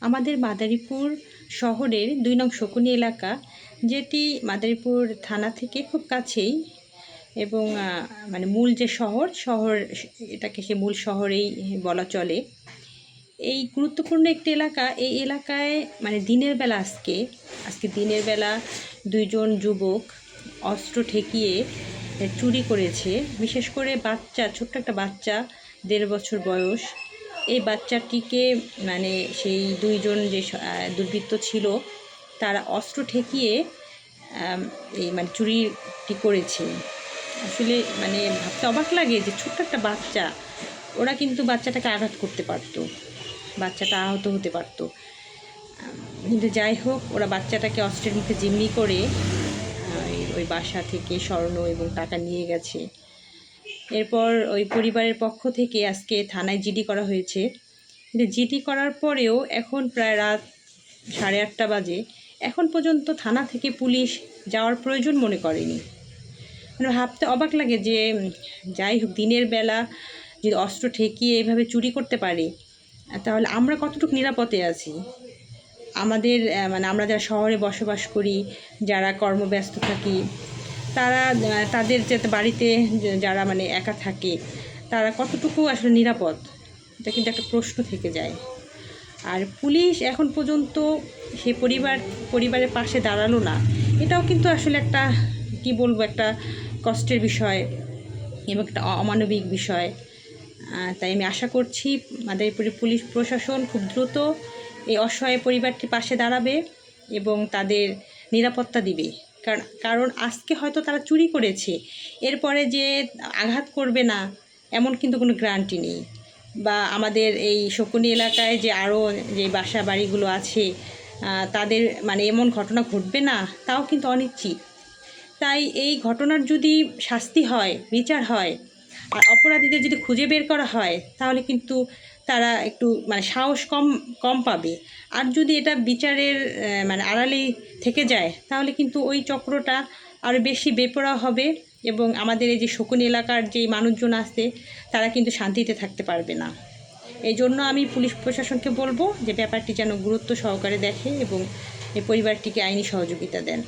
আমাদের মাদারীপুর শহরের ২ নং শকুনি এলাকা, যেটি মাদারীপুর থানা থেকে খুব কাছেই এবং মানে মূল যে শহর এটাকে সে মূল শহরেই বলা চলে। এই গুরুত্বপূর্ণ একটি এলাকা। এই এলাকায় মানে দিনের বেলা আজকে দিনের বেলা ২ জন যুবক অস্ত্র ঠেকিয়ে চুরি করেছে। বিশেষ করে ছোট্ট একটা বাচ্চা, ১.৫ বছর বয়স। এই বাচ্চাটিকে মানে সেই ২ জন যে দুর্বৃত্ত ছিল তারা অস্ত্র ঠেকিয়ে এই মানে চুরিটি করেছে। আসলে মানে ভাবতে অবাক লাগে যে ছোট্ট একটা বাচ্চা, ওরা কিন্তু বাচ্চাটাকে আঘাত করতে পারতো, বাচ্চাটা আহত হতে পারতো। কিন্তু যাই হোক, ওরা বাচ্চাটাকে অস্ত্রের মুখে জিম্মি করে ওই বাসা থেকে স্বর্ণ এবং টাকা নিয়ে গেছে। এরপর ওই পরিবারের পক্ষ থেকে আজকে থানায় জিডি করা হয়েছে। কিন্তু জিডি করার পরেও এখন প্রায় রাত 8:30 বাজে, এখন পর্যন্ত থানা থেকে পুলিশ যাওয়ার প্রয়োজন মনে করেনি। মানে ভাবতে অবাক লাগে যে যাই হোক, দিনের বেলা যদি অস্ত্র ঠেকিয়ে এভাবে চুরি করতে পারে, তাহলে আমরা কতটুকু নিরাপদে আছি। আমাদের মানে আমরা যারা শহরে বসবাস করি, যারা কর্মব্যস্ত থাকি, তাদের যাতে বাড়িতে যারা মানে একা থাকে, তারা কতটুকু আসলে নিরাপদ, এটা কিন্তু একটা প্রশ্ন থেকে যায়। আর পুলিশ এখন পর্যন্ত সে পরিবারের পাশে দাঁড়ালো না, এটাও কিন্তু আসলে একটা কি বলবো, একটা কষ্টের বিষয় এবং একটা অমানবিক বিষয়। তাই আমি আশা করছি মাদারীপুরের পুলিশ প্রশাসন খুব দ্রুত এই অসহায় পরিবারটির পাশে দাঁড়াবে এবং তাদের নিরাপত্তা দিবে। কারণ আজকে হয়তো তারা চুরি করেছে, এরপরে যে আঘাত করবে না এমন কিন্তু কোনো গ্যারান্টি নেই। বা আমাদের এই শকুনি এলাকায় যে আরও যে বাসা বাড়িগুলো আছে, তাদের মানে এমন ঘটনা ঘটবে না তাও কিন্তু অনিশ্চিত। তাই এই ঘটনার যদি শাস্তি হয়, বিচার হয়, আর অপরাধীদের যদি খুঁজে বের করা হয়, তাহলে কিন্তু তারা একটু মানে সাহস কম পাবে। আর যদি এটা বিচারের মানে আড়ালেই থেকে যায়, তাহলে কিন্তু ওই চক্রটা আরও বেশি বেপরোয়া হবে এবং আমাদের এই যে শকুনি এলাকার যে মানুষজন আছে, তারা কিন্তু শান্তিতে থাকতে পারবে না। এই জন্য আমি পুলিশ প্রশাসনকে বলবো যে ব্যাপারটি যেন গুরুত্ব সহকারে দেখে এবং এই পরিবারটিকে আইনি সহযোগিতা দেন।